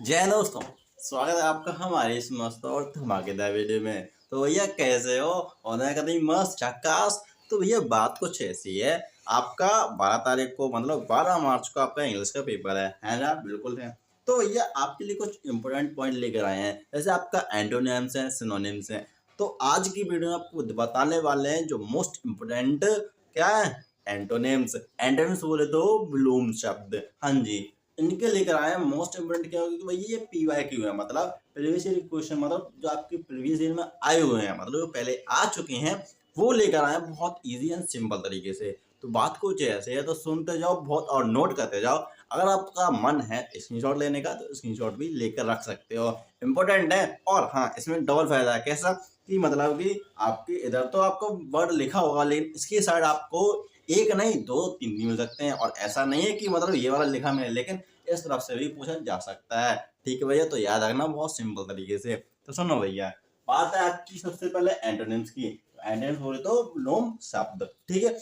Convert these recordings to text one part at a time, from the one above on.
जय दोस्तों, स्वागत है आपका हमारे इस मस्त और धमाकेदार वीडियो में। तो भैया कैसे हो? और मैं कहते मस्त झक्कास। तो भैया बात कुछ ऐसी है, आपका 12 तारीख को मतलब 12 मार्च को आपका इंग्लिश का पेपर है ना? बिल्कुल है। तो भैया आपके लिए कुछ इंपॉर्टेंट पॉइंट लेकर आए हैं, जैसे आपका एंटोनिम्स है, सिनोनिम्स है। तो आज की वीडियो में आपको बताने वाले हैं जो मोस्ट इम्पोर्टेंट क्या है, एंटोनिम्स। एंटोनिम्स बोले तो ब्लूम शब्द, हाँ जी, इनके लेकर आए हैं। मोस्ट इम्पोर्टेंट क्या होगा कि भाई ये PYQ है, मतलब प्रीवियस ईयर क्वेश्चन, मतलब जो आपके प्रीवियस ईयर में आए हुए हैं, मतलब जो पहले आ चुके हैं वो लेकर आए हैं बहुत इजी एंड सिंपल तरीके से। तो बात कुछ ऐसे है, तो सुनते जाओ बहुत और नोट करते जाओ। अगर आपका मन है स्क्रीनशॉट लेने का तो स्क्रीनशॉट भी लेकर रख सकते हो, इम्पोर्टेंट है। और हाँ, इसमें डबल फायदा है। कैसा कि मतलब कि आपके इधर तो आपको वर्ड लिखा होगा, लेकिन इसकी साइड आपको एक नहीं दो तीन भी मिल सकते हैं। और ऐसा नहीं है कि मतलब ये वाला लिखा मैंने, लेकिन इस तरफ से भी पूछा जा सकता है। ठीक है भैया, तो याद रखना बहुत सिंपल तरीके से। तो सुनो भैया, बात है आपकी सबसे पहले एंटोनिम्स की। एंटोनिम्स बोले तो विलोम शब्द, ठीक है।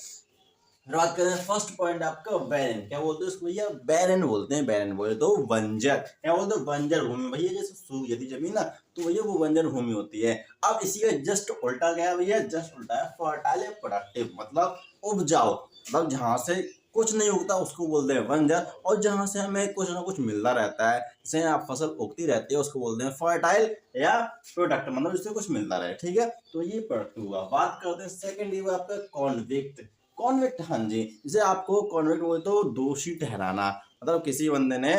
फिर बात करें फर्स्ट पॉइंट आपका बैरन, क्या बोलते हैं उसको भैया? बैरन बोलते हैं। बैरन बोले तो बंजर, क्या बोलते हैं? बंजर भूमि भैया, जैसे सूख जाती जमीन ना, तो भैया वो बंजर भूमि होती है। अब इसी का जस्ट उल्टा क्या है भैया? जस्ट उल्टा है फर्टाइल या प्रोडक्टिव, मतलब उपजाऊ। मतलब जहाँ से कुछ नहीं उगता उसको बोलते हैं बंजर, और जहाँ से हमें कुछ ना कुछ मिलता रहता है, जैसे आप फसल उगती रहती है, उसको बोलते हैं फर्टाइल या प्रोडक्ट, मतलब जिससे कुछ मिलता रहे। ठीक है, तो ये प्रोडक्टिव हुआ। बात करते हैं सेकंड, ये आपका कॉन्विक्ट। कॉन्विक्ट, हाँ जी, जैसे आपको कॉन्विक्ट बोले तो दोषी ठहराना, मतलब किसी बंदे ने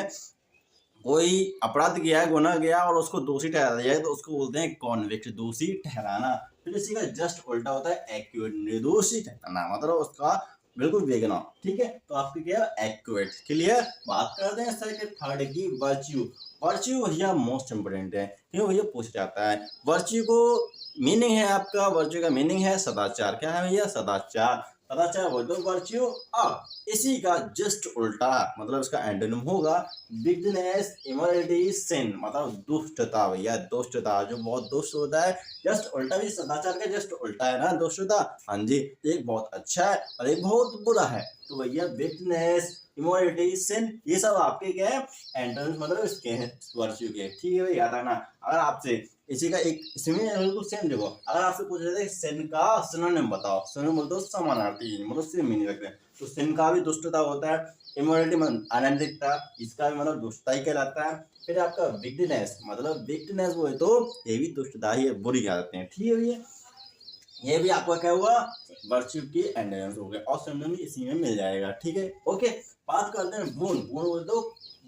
कोई अपराध किया है, गुनाह किया और उसको दोषी ठहरा दिया है, तो उसको बोलते हैं कॉन्विक्ट, दोषी ठहराना। फिर इसी का जस्ट उल्टा होता है एक्यूट, निर्दोषी ठहराना, मतलब उसका बिल्कुल बेगुनाह। ठीक है, तो आपकी क्या है? एक्यूट। क्लियर। बात करते हैं सेकंड थर्ड की, वर्च्यू। वर्च्यू भैया मोस्ट इंपोर्टेंट है, क्यों भैया पूछ जाता है। वर्च्यू को मीनिंग है आपका, वर्च्यू का मीनिंग है सदाचार। क्या है भैया? सदाचार। सदाचार बोल दो वर्च्यू। अब इसी का जस्ट उल्टा, मतलब इसका एंटोनिम होगा विक्टनेस, इमोरलिटी, सिन, मतलब दुष्टता भैया, दुष्टता, जो बहुत दुष्ट होता है। जस्ट उल्टा भी सदाचार का जस्ट उल्टा है ना, दुष्टता। हाँ जी, एक बहुत अच्छा है और एक बहुत बुरा है। तो भैया विक्टनेस, इमोरलिटी, सिन, ये सब आपके क्या है? एंटोनिम्स, मतलब इसके हैं वर्च्यू के। ठीक है भाई, याद रखना। अगर आपसे इसी का एक इसमें बिल्कुल सेम देखो, अगर आपसे पूछ रहे थे सिन का सिनोनिम बताओ, सिनोनिम बोलते हो समानार्थी, मतलब सेम मीनिंग रखते हैं। तो सिन का भी दुष्टता होता है, इमोरलिटी मतलब अनैतिकता, इसका भी मतलब दुष्टता ही कहलाता है। फिर आपका विक्टिनेस, मतलब विक्टिनेस वो है तो ये भी दुष्टता ही है, बुरी कहलाते हैं। ठीक है भैया, ये भी आपका क्या हुआ? वर्च्यू की एंटोनिम्स हो गए, और सिनोनिम इसी में मिल जाएगा। ठीक है, ओके। बात करते हैं गुण। गुण बोले तो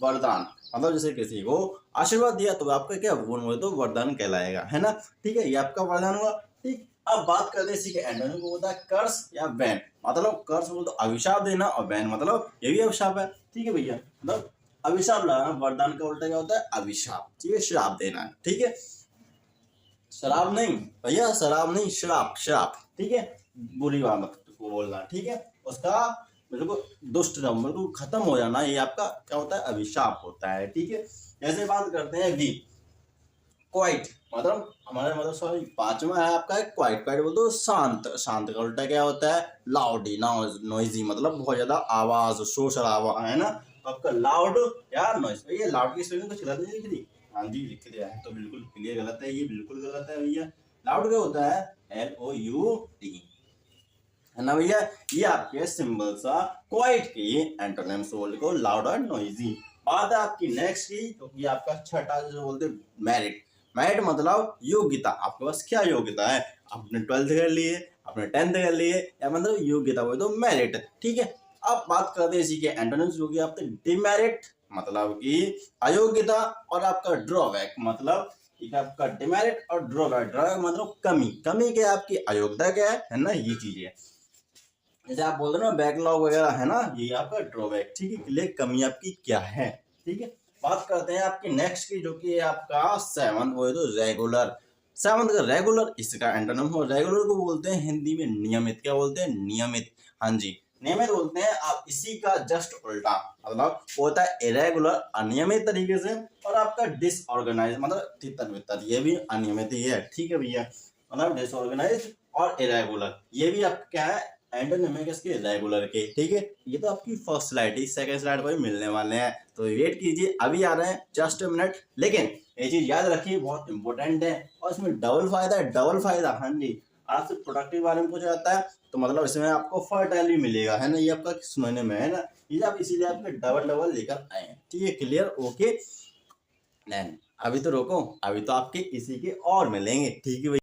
वरदान, मतलब जैसे किसी को आशीर्वाद दिया तो आपका क्या गुण बोले तो वरदान कहलाएगा, है ना? ठीक है, ये आपका वरदान हुआ। ठीक, अब बात करते हैं इसी के एंटोनिम को, होता है कर्स या बैन। मतलब कर्स बोले तो अभिशाप देना, और बैन मतलब ये भी अभिशाप है। ठीक है भैया, मतलब अभिशाप लगाना, वरदान का उल्टा क्या होता है? अभिशाप। ठीक है, श्राप देना। ठीक है, शराब नहीं भैया, शराब नहीं, श्राप, श्राप। ठीक है, बुरी बात को बोलना। ठीक है, उसका बिल्कुल दुष्ट बिल्कुल खत्म हो जाना, ये आपका क्या होता है? अभिशाप होता है। ठीक है, जैसे बात करते हैं वी, क्वाइट, मतलब हमारे मतलब सॉरी पांचवा है आपका क्वाइट। क्वाइट बोलते हो शांत। शांत का उल्टा क्या होता है? लाउडी, नॉइजी, मतलब बहुत ज्यादा आवाज, शोर शराबा, है ना? तो आपका लाउड या नॉइज। ये लाउड की स्पेलिंग कुछ गलत नहीं लिख दी? हाँ जी, लिख दिया है, तो बिल्कुल क्लियर गलत है, ये बिल्कुल गलत है भैया। लाउड क्या होता है? LOUD, है ना भैया? ये आपके सिंबल सा क्वाइट की एंटोनिम्स बोल को, लाउड और नॉइजी। बात है आपकी नेक्स्ट की, क्योंकि आपका छठा जो बोलते मेरिट। मेरिट मतलब योग्यता, आपके पास क्या योग्यता है? आपने 12th कर लिए, आपने 10th कर लिए, या मतलब योग्यता बोले तो मेरिट। ठीक है, अब बात करते हैं इसी के एंटोनिम्स, जो कि आपके डिमेरिट मतलब कि अयोग्यता, और आपका ड्रॉबैक, मतलब ठीक है, आपका डिमेरिट और ड्रॉबैक। ड्रॉबैक मतलब कमी, कमी क्या है आपकी? अयोग्यता क्या है ना, ये चीजें। जैसे आप बोल रहे हो ना बैकलॉग वगैरह, है ना, ये आपका ड्रॉबैक। ठीक है, क्लियर, कमी आपकी क्या है। ठीक है, बात करते हैं आपकी नेक्स्ट की, जो कि आपका सेवंथ वो है तो रेगुलर। सेवंथ का रेगुलर, इसका एंटोनिम हो, रेगुलर को बोलते हैं हिंदी में नियमित। क्या बोलते हैं? नियमित। हाँ जी, नियमित बोलते हैं। आप इसी का जस्ट उल्टा, मतलब होता है इरेगुलर, अनियमित तरीके से। और आपका डिसऑर्गेनाइज, मतलब तितर बितर, ये भी अनियमित ही है। ठीक है भैया, मतलब डिसऑर्गेनाइज और इरेगुलर, ये भी आपका क्या है? एंटोनिम है किसके, रेगुलर के। ठीक है, ये तो आपकी फर्स्ट स्लाइड थी, सेकंड स्लाइड पर भी मिलने वाले हैं, तो वेट कीजिए, अभी आ रहे हैं जस्ट मिनट। लेकिन ये चीज याद रखिए, बहुत इंपॉर्टेंट है, और इसमें डबल फायदा है, डबल फायदा। हाँ जी, आपसे प्रोडक्टिव बारे में पूछा जाता है तो मतलब इसमें आपको फर्टाइल भी मिलेगा, है ना, ये आपका सुनने में है ना, ये आप इसीलिए आपके डबल डबल लेकर आए हैं। ठीक है, क्लियर, ओके। देन अभी तो रोको, अभी तो आपके इसी के और मिलेंगे। ठीक है भैया,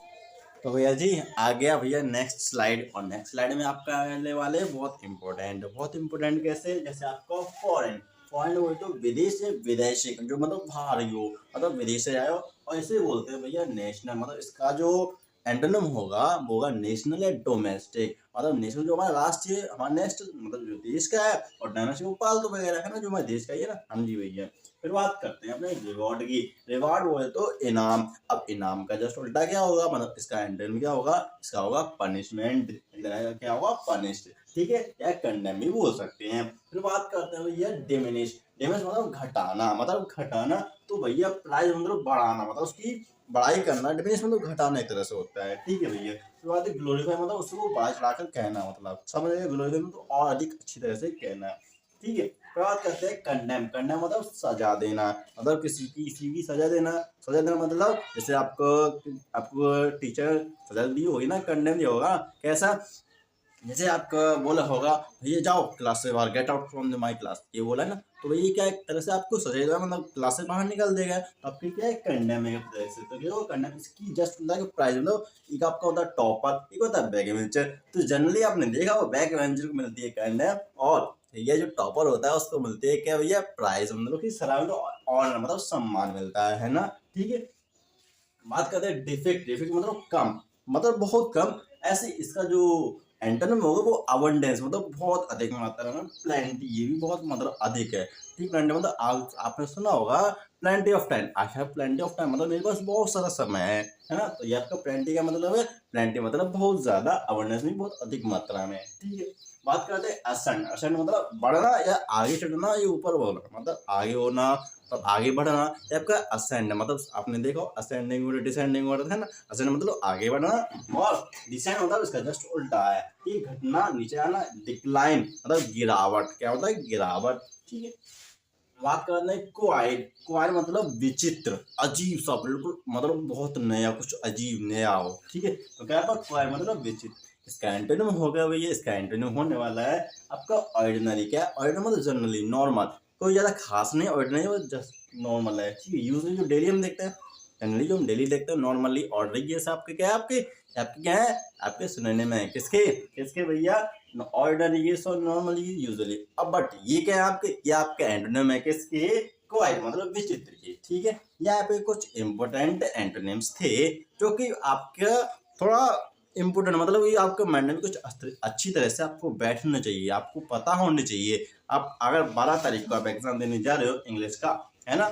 तो भैया जी आ गया भैया नेक्स्ट स्लाइड, और नेक्स्ट स्लाइड में आपका आने वाले बहुत इंपॉर्टेंट, बहुत इंपॉर्टेंट कैसे, जैसे आपका फॉरेन, फॉरेन वो तो विदेश से, विदेशी जो मतलब बाहर ही हो, मतलब विदेश से आए हो, और इसे बोलते हैं भैया नेशनल, मतलब इसका जो एंटोनिम होगा वो होगा नेशनल या डोमेस्टिक। मतलब नेशनल जो हमारा राष्ट्रीय, हमारा नेशनल मतलब जो देश का है, और डोमेस्टिक वो पालतू वगैरह है ना, जो हमारे देश का ही है ना। हाँ जी भैया, फिर बात करते हैं अपने रिवॉर्ड की। रिवॉर्ड बोले तो इनाम। अब इनाम का जस्ट उल्टा क्या होगा, मतलब इसका एंटोनिम क्या होगा, इसका होगा पनिशमेंट। क्या होगा, पनिश्ड। ठीक है, या कंडेम भी बोल सकते हैं। फिर बात करते हैं भैया डिमिनिश। डिमिनिश मतलब घटाना, मतलब घटाना, तो भैया प्राइस मतलब बढ़ाना, मतलब उसकी बड़ाई करना। डिमिनिश मतलब घटाना एक तरह से होता है। ठीक है भैया, फिर बात है ग्लोरीफाई, मतलब उसको बढ़ा चढ़ाकर कहना, मतलब समझ गए, ग्लोरीफाई मतलब और अधिक अच्छी तरह से कहना। ठीक है, फिर बात करते हैं कंडेम। कंडेम मतलब सजा देना, मतलब किसी की सजा देना। सजा देना मतलब जैसे आपको आपको टीचर सजा दी होगी ना, कंडेम दिया होगा। कैसा, जैसे आपका बोला होगा भैया जाओ क्लास से बाहर, get out from my class, ये बोला है ना, तो भैया क्या एक तरह से आपको सजेगा, मतलब क्लास से बाहर निकाल देगा, तो आपकी क्या है, कंडेम है एक तरह से। तो क्या कंडेम, इसकी जस्ट होता है कि प्राइज मतलब एक आपका होता है टॉपर, एक होता है बैक बेंचर। तो जनरली आपने देखा वो बैक बेंचर को मिलती है कंडेम, और ये जो टॉपर होता है उसको मिलती है क्या भैया, प्राइज, मतलब कि सलाम ऑनर, मतलब सम्मान मिलता है ना। ठीक है, बात करते हैं डिफेक्ट। डिफेक्ट मतलब कम, मतलब बहुत कम। ऐसे इसका जो एंटोनिम होगा वो अबंडेंस, मतलब बहुत अधिक मात्रा में। प्लेंटी, ये भी बहुत मतलब अधिक है। ठीक, प्लेंटी मतलब आपने सुना होगा plenty of time, I have plenty of time, मतलब मेरे पास बहुत सारा समय है ना। तो ये आपका प्लेंटी का मतलब है, प्लेंटी मतलब बहुत ज्यादा, अबंडेंस भी बहुत अधिक मात्रा में। ठीक है, बात करते हैं असेंड। असेंड मतलब बढ़ना या आगे चढ़ना, या ऊपर बोलना, मतलब आगे होना, तो आगे बढ़ना। ये आपका असेंड, मतलब आपने देखा असेंडिंग और डिसेंडिंग वर्ड है ना। असेंड मतलब आगे बढ़ना, और डिसेंड मतलब इसका जस्ट उल्टा है, ये घटना, नीचे आना। डिक्लाइन मतलब गिरावट, क्या होता है, गिरावट। ठीक है, बात करते हैं क्वाइड। क्वाइड मतलब विचित्र, अजीब सा, बिल्कुल मतलब बहुत नया, कुछ अजीब नया हो। ठीक है, तो क्या आपका क्वाइड मतलब विचित्र। इसका एंटोनिम हो गया भैया, इसका एंटोनिम होने वाला है आपका ऑर्डिनरी। क्या ऑर्डिनरी मतलब जनरली, नॉर्मल, कोई ज्यादा खास नहीं। ऑर्डिनरी वो जस्ट नॉर्मल है। ठीक है, यूजली जो डेली हम देखते हैं, जनरली जो हम डेली देखते हैं, नॉर्मली। ऑर्डनरी जैसे आपके क्या है, आपके क्या है, आपके सुनने में किसके किसके भैया, ऑर्डनरी ये सो नॉर्मली यूजुअली। अब बट ये क्या है आपके, ये आपके एंटोनिम है किसके, क्वाइट मतलब विचित्र के। ठीक है, यहाँ पे कुछ इंपॉर्टेंट एंटोनिम्स थे जो कि आपका थोड़ा इम्पोर्टेंट, मतलब ये आपके माइंड में कुछ अच्छी तरह से आपको बैठना चाहिए, आपको पता होना चाहिए। आप अगर 12 तारीख को आप एग्जाम देने जा रहे हो इंग्लिश का, है ना,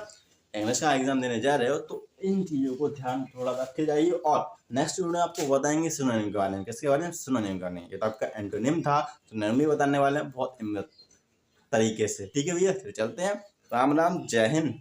इंग्लिश का एग्जाम देने जा रहे हो, तो इन चीज़ों को ध्यान थोड़ा रख के जाइए। और नेक्स्ट वीडियो में आपको बताएंगे सिनोनिम के बारे में, किसके बारे में, सिनोनिम के बारे में। ये तो आपका एंटोनिम था, सिनोनिम भी बताने वाले हैं बहुत तरीके से। ठीक है भैया, फिर चलते हैं। राम राम, जय हिंद।